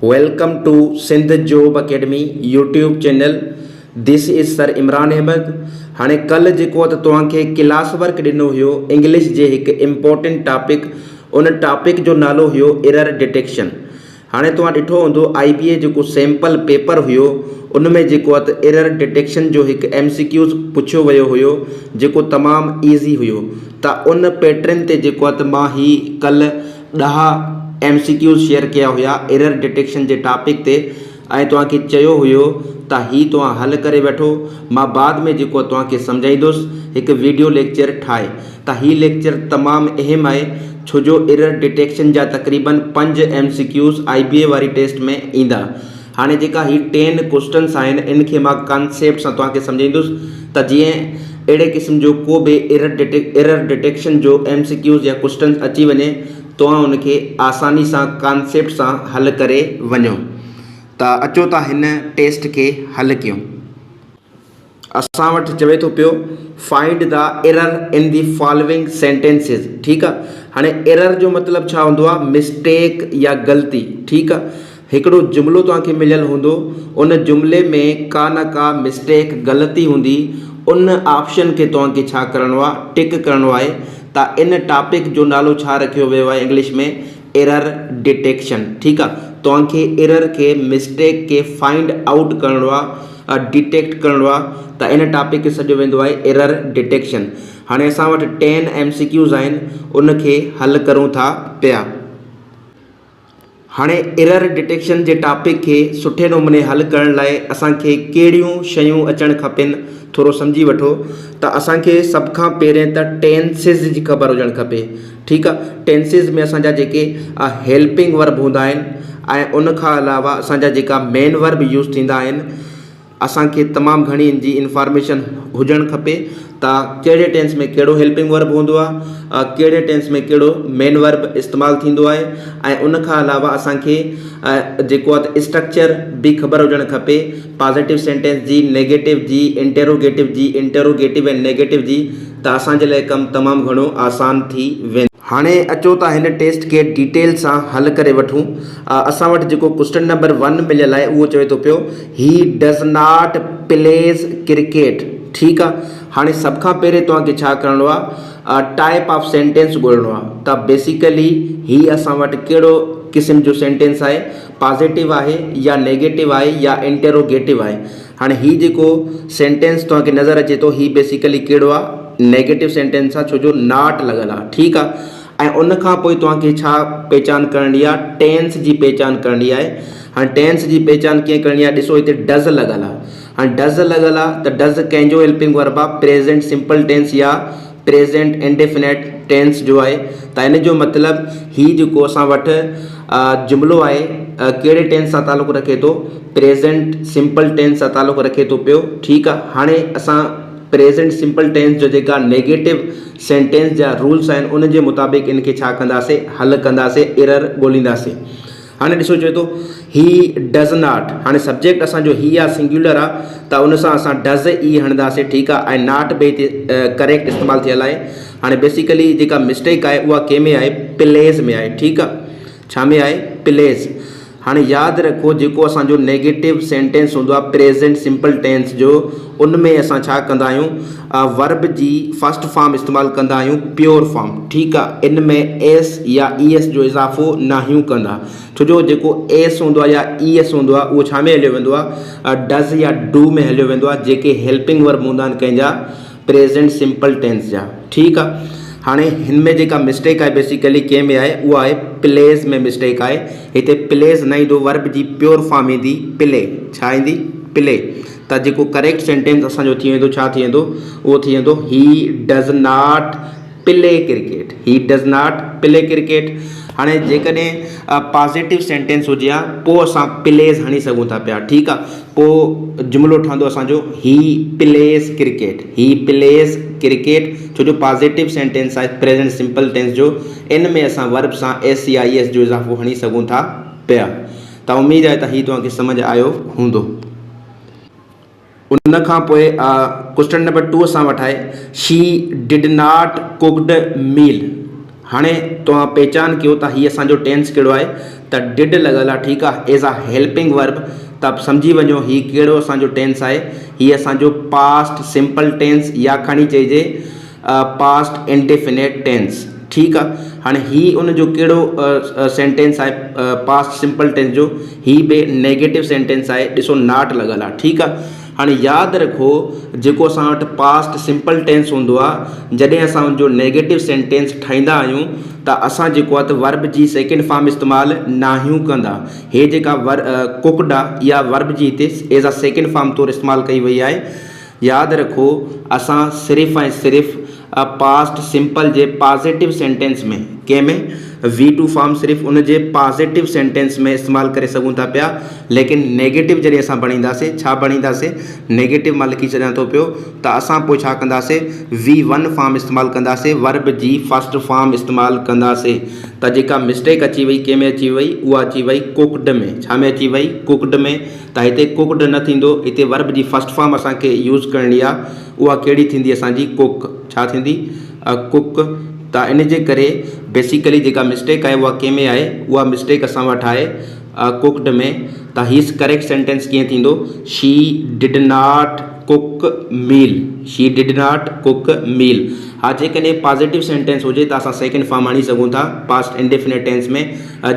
Welcome to Sindh job academy YouTube channel. This is sir Imran Ahmed. हाँ कल जो तव्हांखे क्लास वर्क दिनों हो इंग्लिश के एक इम्पोर्टेंट टॉपिक, उन टॉपिक जो नालो हो एरर डिटेक्शन। हाँ तुम दिठो होंदो IBA जो सैंपल पेपर हो उनमें जो एरर डिटेक्शन जो एक MCQs पूछो वो हो जो तमाम ईज़ी हो। तो उन पैटर्न ते जो मां ही कल 10 MCQs शेयर किया हुआ एरर डिटेक्शन के टॉपिक ते तुमके चयो हुयो त ही तुम हल करे बैठो। मां बाद में जो तुमके समझाईंदुसि एक वीडियो लेक्चर ठाए। त ही लेक्चर तमाम अहम है छो जो एरर डिटेक्शन जा तकरीबन 5 MCQs IBA वारी टेस्ट में ईंदा। हाँ जेका ही 10 क्वेश्चन्स आहिनि इनके मां कॉन्सेप्ट सां तुमके समझाईंदुसि त जीअं अड़े किस्म जो को भी एरर डिटेक्शन जो MCQs या क्वेश्चन अची वने तो उनके आसानी से कॉन्सेप्ट से हल करे वनो। तो अचो ता हिन टेस्ट के हल क्यों। असां वटि चवे तो पियो find the error in the following sentences. ठीक है, हाँ एरर जो मतलब छा होंदो आ मिस्टेक या गलती। ठीक है, एकड़ो जुमलो तुमके मिलल होंदो, उन जुमले में का न का मिस्टेक गलती होंदी, उन ऑप्शन के तुमके छा करणो आ टिक करणो आहे। ता इन टॉपिक जो नालो छा रखियो वियो आहे इंग्लिश में एरर डिटेक्शन। ठीक है, तुमके एरर के मिस्टेक के फाइंड आउट करणो आ डिटेक्ट करणो आ। त इन टॉपिक के सॼो वेंदो आहे एरर डिटेक्शन। हाणे असां वटि 10 MCQs आहिनि उनके हल करूं था पिया। हाँ एरर डिटेक्शन के टॉपिक के सुठे नमूने हल करण लाइ असांखे कहिड़ियूं शयूं अचण खपेनि थोड़ो समझी वठो। त असांखे सब खां पहिरें त टेंसिस जी ख़बर हुजण खपे। ठीक है, टेंसिस में असांजा जेके हेल्पिंग वर्ब हूंदा आहिनि ऐं उन खां अलावा असांजा जेका मेन वर्ब यूज़ थींदा आहिनि असांखे तमामु घणी इन जी इंफॉर्मेशन हुजण खपे। त कहिड़े टेंस में कहिड़ो हेल्पिंग वर्ब हूंदो आहे, कहिड़े टेंस में कहिड़ो मेन वर्ब इस्तेमालु थींदो आहे ऐं उन खां अलावा असांखे जेको आहे स्ट्रक्चर भी ख़बर हुजण खपे। पॉजिटिव सेंटेंस जी, नेगेटिव जी, इंटरोगेटिव ऐं नेगेटिव जी। त असांजे लाइ कमु तमामु घणो आसान थी वेंदो। हाणे अचो था हिन टेस्ट के डिटेल सां हल करे वठूं। असां वटि जेको क्वेश्चन नंबर 1 मिलियल आहे उहो चवे थो पियो he does not pledge cricket. ठीक है, हाँ सब खां पहिरें तुमके छा करणो आ टाइप ऑफ सेंटेंस ॻोल्हणो आहे। त बेसिकली ही असां वटि कहिड़ो किस्म जो सेंटेंस आहे, पॉजिटिव आहे या नेगेटिव आहे या इंटरोगेटिव आहे। हाँ ही जेको सेंटेंस तुमके नज़र अचे तो ही बेसिकली कहिड़ो आहे नेगेटिव सेंटेंस आहे छो जो नॉट लॻल आहे। ठीक है, ऐं उन खां पोइ तुमके छा पहचान करणी आहे, टेंस जी पहचान करणी आहे। हाँ टेंस जी पहचान कीअं करणी आहे, ॾिसो हिते डज़ लॻल आहे। हाँ डज़ लॻल आहे त डज़ कंहिंजो हेल्पिंग वर्ब आहे, प्रेजेंट सिंपल टेंस या प्रेजेंट इंडेफिनेट टेंस जो आहे। त इन जो मतिलब ही जेको असां वटि जुमलो आहे कहिड़े टेंस सां ताल्लुक़ रखे थो, प्रेजेंट सिंपल टेंस सां ताल्लुक़ रखे थो पियो। ठीक आहे, हाणे असां प्रेजेंट सिंपल टेंस जो जेका नेगेटिव सेंटेंस जा रूल्स आहिनि उन जे मुताबिक़ इनके छा कंदासीं हल कंदासीं, एरर ॻोल्हींदासीं। हाँ ॾिसो चवे थो ही डज़ नॉट। हाँ सब्जेक्ट असांजो ही आहे सिंगुलर आहे त उन सां असां डज़ ई हणंदासीं। ठीक आहे, ऐं नॉट बि हिते करेक्ट इस्तेमालु थियल आहे। हाँ बेसिकली जेका मिस्टेक आहे उहा कंहिंमें आहे, प्लेस में आहे। ठीक आहे, छा में आहे, प्लेस। हाँ यादि रखो जेको असांजो नेगेटिव सेंटेंस होंदो आहे प्रेजेंट सिंपल टेंस जो, उनमें असां छा कंदा आहियूं वर्ब जी फर्स्ट फॉर्म इस्तेमालु कंदा आहियूं प्योर फॉर्म। ठीक आहे, इन में एस या ES जो इज़ाफ़ो नाहियूं कंदा छो जो जेको एस होंदो आहे या ES होंदो आहे उहो छा में हलियो वेंदो आहे, डज़ या डू में हलियो वेंदो आहे जेके हेल्पिंग वर्ब हूंदा आहिनि कंहिंजा प्रेजेंट सिंपल टेंस जा। ठीक आहे, हाँ इनमें जेका मिस्टेक है बेसिकली कंहिं में आहे उहा आहे प्लेस में मिस्टेक आहे। हिते प्लेस न ईंदो, वर्ब जी प्योर फॉर्म ईंदी प्ले। छा ईंदी, प्ले। त जेको करेक्ट सेंटेंस असांजो थी वेंदो छा थी वेंदो, उहो थी वेंदो he does not play cricket. He does not play cricket. हाँ जेकॾहिं पॉजिटिव सेंटेंस हुजे हा पोइ असां प्लेस हणी सघूं था पिया। ठीक आहे, पोइ जुमलो ठहंदो असांजो ही प्लेस क्रिकेट। ही प्लेस क्रिकेट छो जो पॉजिटिव सेंटेंस आहे प्रेजेंट सिंपल टेंस जो, इन में असां वर्ब सां S या ES जो इज़ाफ़ो हणी सघूं था पिया। त उम्मीद आहे त ही तव्हांखे समझ आयो हूंदो। उन खां पोइ क्वेश्चन नंबर 2 असां वटि आहे she did not cooked meal. हाँ तुम पहचान कयो त ही असांजो टेंस कहिड़ो आहे, त डिड लॻल आहे, ठीकु आहे, एज़ अ हेल्पिंग वर्ब। त सम्झी वञो ही कहिड़ो असांजो टेंस आहे, हीअ असांजो पास्ट सिंपल टेंस या खणी चइजे पास्ट इंडेफिनिट टेंस, ठीकु आहे। हाणे ही उनजो कहिड़ो सेंटेंस आहे पास्ट सिंपल टेंस जो, ही बि नेगेटिव सेंटेंस आहे, ॾिसो नॉट लॻल आहे, ठीकु आहे। हाणे यादि रखो जेको असां वटि पास्ट सिंपल टेंस हूंदो आहे, जॾहिं असां उनजो नेगेटिव सेंटेंस ठाहींदा आहियूं त असां जेको आहे त वर्ब जी सेकेंड फॉर्म इस्तेमालु नाहियूं कंदा। हे जेका कुकड आहे इहा वर्ब जी हिते एज़ अ सेकेंड फॉर्म तौरु इस्तेमालु कई वई आहे। यादि रखो असां सिर्फ़ु ऐं सिर्फ़ु पास्ट सिंपल जे पॉजिटिव सेंटेंस में, कंहिंमें V2 फॉर्म सिर्फ़ु उन जे पॉजिटिव सेंटेंस में इस्तेमालु करे सघूं था पिया, लेकिन नेगेटिव जॾहिं असां भणींदासीं, छा भणींदासीं, नेगेटिव मां लिखी छॾियां थो पियो, त असां पोइ छा कंदासीं, V1 फॉर्म इस्तेमालु कंदासीं, वर्ब जी फर्स्ट फॉर्म इस्तेमालु कंदासीं। त जेका मिस्टेक अची वई कंहिंमें अची वई, उहा अची वई कुकड में। छा में अची वई, कुकड में। त हिते कुकड न थींदो, हिते वर्ब जी फर्स्ट फॉर्म असांखे यूज़ करणी आहे, उहा कहिड़ी थींदी असांजी, कुक। छा थींदी, कुक। त इन जे करे बेसिकली जेका मिस्टेक आहे उहा कंहिंमें आहे, उहा मिस्टेक असां वटि आहे कुकड में। त हीअ करेक्ट सेंटेंस कीअं थींदो, she did not cook meal, she did not cook meal. हा, जेकॾहिं पॉजिटिव सेंटेंस हुजे त असां सेकेंड फॉर्म आणे सघूं था पास्ट इंडेफिनिट टेंस में।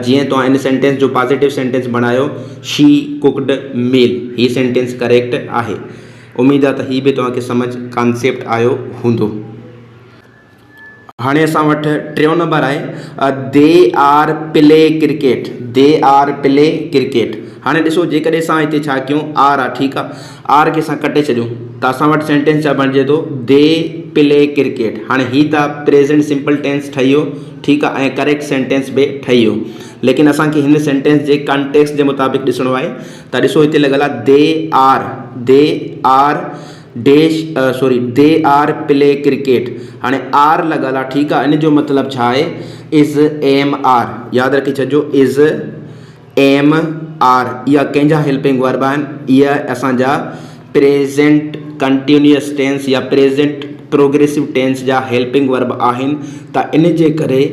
जीअं तव्हां इन सेंटेंस जो पॉजिटिव सेंटेंस बणायो, शी कुकड मील, हीअ सेंटेंस करेक्ट आहे। उमेद आहे त हीअ बि तव्हांखे सम्झ कॉन्सेप्ट आयो हूंदो। हाणे असां वटि टियों नंबर आहे they are play cricket, they are play cricket. हाणे ॾिसो जेकॾहिं असां हिते छा कयूं, आर आहे, ठीकु आहे, आर खे असां कटे छॾियूं त असां वटि सेंटेंस छा बणिजे थो, दे प्ले क्रिकेट। हाणे हीअ त प्रेज़ेंट सिंपल टेंस ठही वियो, ठीकु आहे, ऐं करेक्ट सेंटेंस बि ठही वियो, लेकिन असांखे हिन सेंटेंस जे कॉन्टेक्स्ट जे मुताबिक़ ॾिसणो आहे। त ॾिसो हिते लॻल आहे they are dash they are play cricket. हाणे आर लॻल आहे, ठीकु आहे, इन जो मतिलबु छा आहे, इज़ एम आर। यादि रखी छॾिजो, इज़ एम आर इहा कंहिंजा हेल्पिंग वर्ब आहिनि, इहा असांजा प्रेज़ेंट कंटिन्यूअस टेंस या प्रेज़ेंट प्रोग्रेसिव टेंस जा हेल्पिंग वर्ब आहिनि। त इन जे करे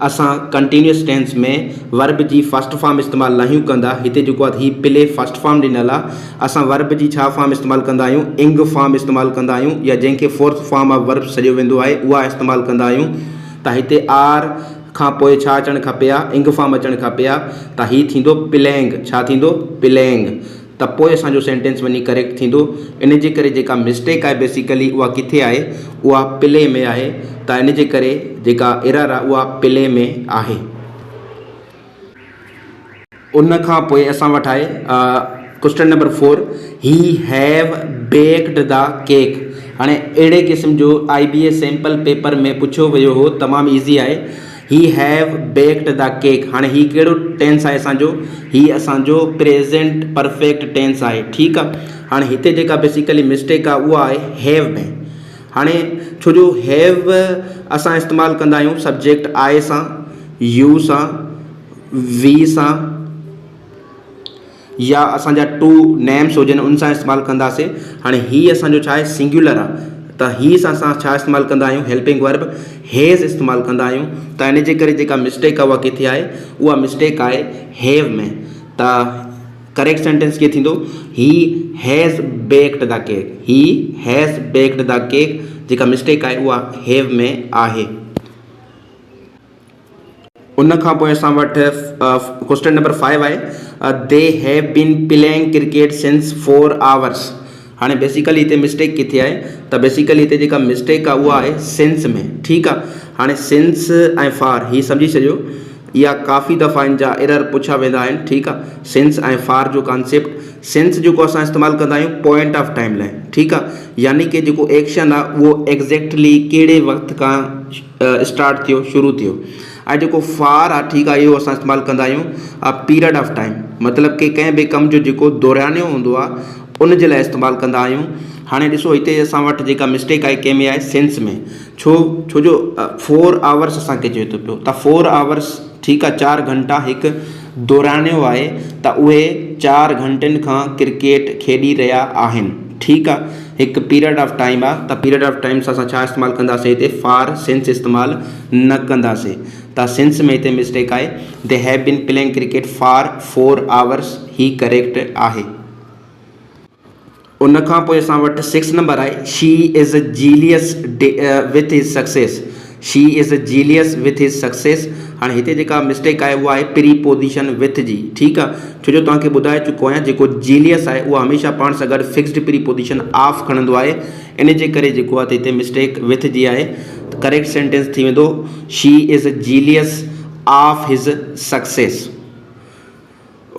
असां कंटिन्यूअस टेंस में वर्ब जी फर्स्ट फॉर्म इस्तेमालु नाहियूं कंदा। हिते जेको आहे हीअ प्ले फर्स्ट फॉर्म ॾिनल आहे, असां वर्ब जी छा फॉर्म इस्तेमालु कंदा आहियूं, इंग फॉर्म इस्तेमालु कंदा आहियूं, या जंहिंखे फोर्थ फॉर्म ऑफ वर्ब सॼो वेंदो आहे उहा इस्तेमालु कंदा आहियूं। त हिते आर खां पोइ छा अचणु खपे आहे, इंग फॉर्म अचणु खपे आहे। त हीअ थींदो प्लेइंग, छा थींदो, प्लेइंग। त पोइ असांजो सेंटेंस वञी करेक्ट थींदो। इन जे करे जेका मिस्टेक आहे बेसिकली उहा किथे आहे, उहा प्ले में आहे। त इन जे करे जेका एरर आहे उहा प्ले में आहे। उन खां पोइ असां वटि आहे question number 4, he have baked the cake. हाणे अहिड़े क़िस्म जो IBA सैम्पल पेपर में पुछियो वियो हो, तमामु ईज़ी आहे, he have baked the cake. हाणे ही कहिड़ो टेंस आहे असांजो, ही असांजो प्रेज़ेंट परफेक्ट टेंस आहे, ठीकु आहे। हाणे हिते जेका बेसिकली मिस्टेक आहे उहा आहे हैव में। हाणे छो जो हैव असां इस्तेमालु कंदा आहियूं सब्जेक्ट आई सां, यू सां, वी सां, या असांजा टू नेम्स हुजनि उन सां इस्तेमालु कंदासीं। हाणे हीअ असांजो छा आहे, सिंगुलर आहे, त हीअ सां असां छा इस्तेमालु कंदा आहियूं, हेल्पिंग वर्ब हैज़ इस्तेमालु कंदा आहियूं। त इन जे करे जेका मिस्टेक आहे उहा किथे आहे, उहा मिस्टेक आहे हैव में। त करेक्ट सेंटेंस कीअं थींदो, he has baked the cake, he has baked the cake. जेका मिस्टेक आहे उहा हैव में आहे। उन खां पोइ असां वटि क्वेश्चन नंबर 5 आहे, they have been playing cricket since 4 hours। हाणे बेसिकली हिते मिस्टेक किथे आहे, त बेसिकली हिते जेका मिस्टेक आहे उहा आहे सिंस में, ठीकु आहे। हाणे सिंस ऐं फार हीअ सम्झी छॾियो, इहा काफ़ी दफ़ा इन जा एरर पुछा वेंदा आहिनि, ठीकु आहे। सिंस ऐं फार जो कॉन्सेप्ट, सिंस जेको असां इस्तेमालु कंदा आहियूं पॉइंट ऑफ टाइम लाइ, ठीकु आहे, यानी कि जेको एक्शन आहे उहो एग्ज़ैक्टली कहिड़े वक़्त खां स्टार्ट थियो, शुरू थियो। ऐं जेको फार आहे, ठीकु आहे, इहो असां इस्तेमालु कंदा आहियूं पीरियड ऑफ टाइम, मतिलबु कि कंहिं बि कम जो जेको दोहिराणियो हूंदो आहे उन जे लाइ इस्तेमालु कंदा आहियूं। हाणे ॾिसो हिते असां वटि जेका मिस्टेक आहे कंहिंमें आहे, सेंस में। छो जो 4 hours असांखे चए थो पियो, त 4 hours, ठीकु आहे, 4 घंटा हिकु दोहिराणियो आहे, त उहे 4 घंटनि खां क्रिकेट खेॾी रहिया आहिनि, ठीकु आहे। हिकु पीरियड ऑफ टाइम आहे, त पीरियड ऑफ टाइम सां असां छा इस्तेमालु कंदासीं, हिते फार सेंस इस्तेमालु न कंदासीं। त सिंस में हिते मिस्टेक आहे, they have been playing cricket for 4 hours, ही करेक्ट आहे। उन खां पोइ असां वटि 6 नंबर आहे, शी इज़ जीलियस विथ हिज success. She is zealous with हिज सक्सेस। हाणे हिते जेका मिस्टेक आहे उहा आहे प्रीपोजिशन विथ जी, ठीकु आहे, छो जो तव्हांखे ॿुधाए चुको आहियां जेको जीलियस आहे उहा हमेशह पाण सां गॾु फिक्स्ड प्रीपोजिशन ऑफ खणंदो आहे, इन जे करे जेको आहे हिते मिस्टेक विथ जी आहे। करेक्ट सेंटेंस थी वेंदो शी इज़ जीलियस ऑफ हिज सक्सेस।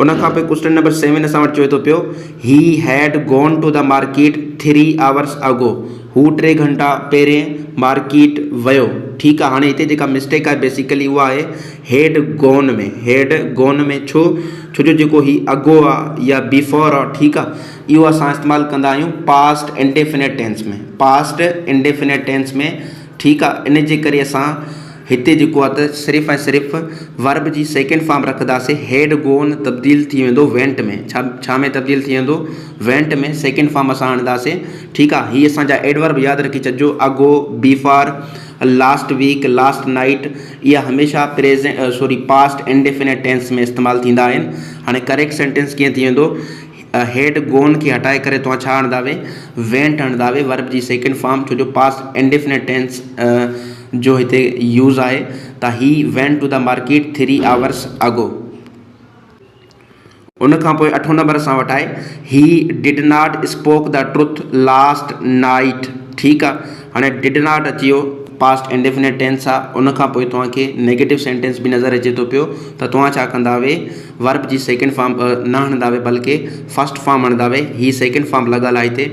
उन खां पोइ क्वेश्चन नंबर 7 असां वटि चवे थो पियो, he had gone to the market 3 hours ago. हू 3 घंटा पहिरें मार्केट वियो, ठीकु आहे। हाणे हिते जेका मिस्टेक आहे बेसिकली उहा आहे हैड गॉन में। हैड गॉन में छो जो जेको ही अगो आहे या बिफोर आहे, ठीकु आहे, इहो असां इस्तेमालु कंदा आहियूं पास्ट इंडेफिनिट टेंस में, पास्ट इंडेफिनिट टेंस में, ठीकु आहे। इन जे करे असां हिते जेको आहे त सिर्फ़ु ऐं सिर्फ़ु वर्ब जी सेकेंड फॉर्म रखंदासीं। हैड गॉन तब्दील थी वेंदो वेंट में। छा में तब्दील थी वेंदो? वेंट में। सेकेंड फॉर्म असां आणंदासीं, ठीकु आहे। हीअ असांजा एडवर्ब यादि रखी छॾिजो, अगो, before, last week, last night, इहा हमेशह पास्ट इंडेफिनिट टेंस में इस्तेमालु थींदा आहिनि। हाणे करेक्ट सेंटेंस कीअं थी वेंदो? हैड गॉन खे हटाए करे तव्हां छा आणंदावे? वेंट आणंदावे, वर्ब जी सेकेंड फॉर्म, छो जो पास्ट इंडेफिनिट टेंस जो हिते यूज़ आहे। त he went to the market 3 hours ago. उन खां पोइ 8 नंबर असां वटि आहे, he did not spoke the truth last night, ठीकु आहे। हाणे डिड नॉट अची वियो, पास्ट इंडेफिनिट टेंस आहे। उन खां पोइ तव्हांखे नेगेटिव सेंटेंस बि नज़र अचे थो पियो, त तव्हां छा कंदावे? वर्ब जी सेकेंड फॉर्म न हणंदावे बल्कि फर्स्ट फॉर्म हणंदावे। ही सेकेंड फॉर्म लॻल आहे हिते,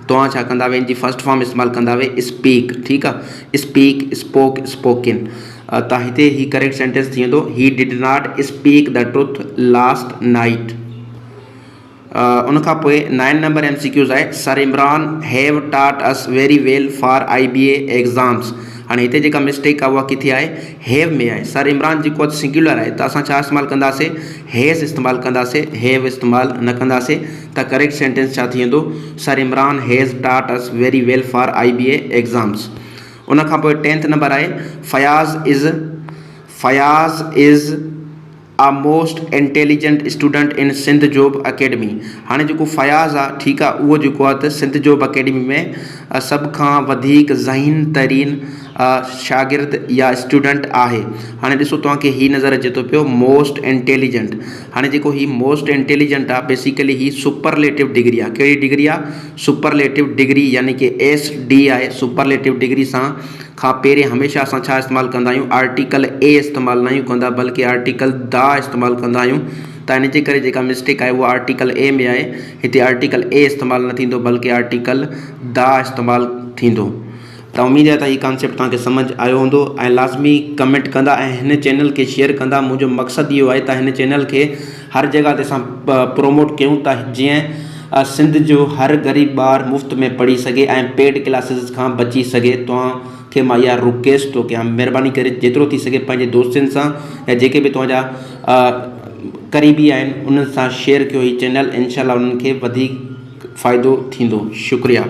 तव्हां छा कंदावे? इन जी फर्स्ट फॉर्म इस्तेमालु कंदावे स्पीक, ठीकु आहे। Speak, spoke, spoken. त हिते ही करेक्ट सेंटेंस थी वेंदो, he did not speak the truth last night. उन खां पोइ 9 नंबर MCQs आहे, sir Imran have taught us very well for IBA exams. हाणे हिते जेका मिस्टेक आहे उहा किथे आहे? हैव में आहे। सर इमरान जेको आहे सिंगुलर आहे, त असां छा इस्तेमालु कंदासीं? हैज़ इस्तेमालु कंदासीं, हैव इस्तेमालु न कंदासीं। त करेक्ट सेंटेंस छा थी वेंदो? Sir Imran has taught us very well for IBA exams. उन खां पोइ 10th नंबर आहे, Fayaz is a most intelligent student in Sindh job academy. हाणे जेको फयाज़ आहे, ठीकु आहे, उहो जेको आहे त सिंध जॉब अकेडमी में सभ खां वधीक ज़हीन तरीन शागिर्द या स्टूडेंट आहे। हाणे ॾिसो तव्हांखे ही नज़र अचे थो पियो मोस्ट इंटेलिजेंट। हाणे जेको ही मोस्ट इंटेलिजेंट आहे बेसिकली ही सुपरलेटिव डिग्री आहे। कहिड़ी डिग्री आहे? सुपरलेटिव डिग्री, यानी कि SD आहे। सुपरलेटिव डिग्री सां खां पहिरें हमेशह असां छा इस्तेमालु कंदा आहियूं? आर्टिकल A इस्तेमालु न आहियूं कंदा, बल्कि आर्टिकल द इस्तेमालु कंदा आहियूं। त इन जे करे जेका मिस्टेक आहे उहा आर्टिकल A में आहे। हिते आर्टिकल A इस्तेमालु न थींदो, बल्कि आर्टिकल द इस्तेमालु थींदो। त उमेद आहे त हीउ कॉन्सेप्ट तव्हांखे सम्झ आयो हूंदो, ऐं लाज़मी कमेंट कंदा ऐं हिन चैनल खे शेयर कंदा। मुंहिंजो मक़सदु इहो आहे त हिन चैनल खे हर जॻह ते असां प्रोमोट कयूं, त जीअं सिंध जो हर ग़रीब ॿार मुफ़्त में पढ़ी सघे ऐं पेड क्लासिस खां बची सघे। तव्हांखे मां इहा रिक्वेस्ट थो कयां, महिरबानी करे जेतिरो थी सघे पंहिंजे दोस्तनि सां या जेके बि तव्हांजा क़रीबी आहिनि उन्हनि सां शेयर कयो ही चैनल। इनशाला उन्हनि खे वधीक फ़ाइदो थींदो। शुक्रिया।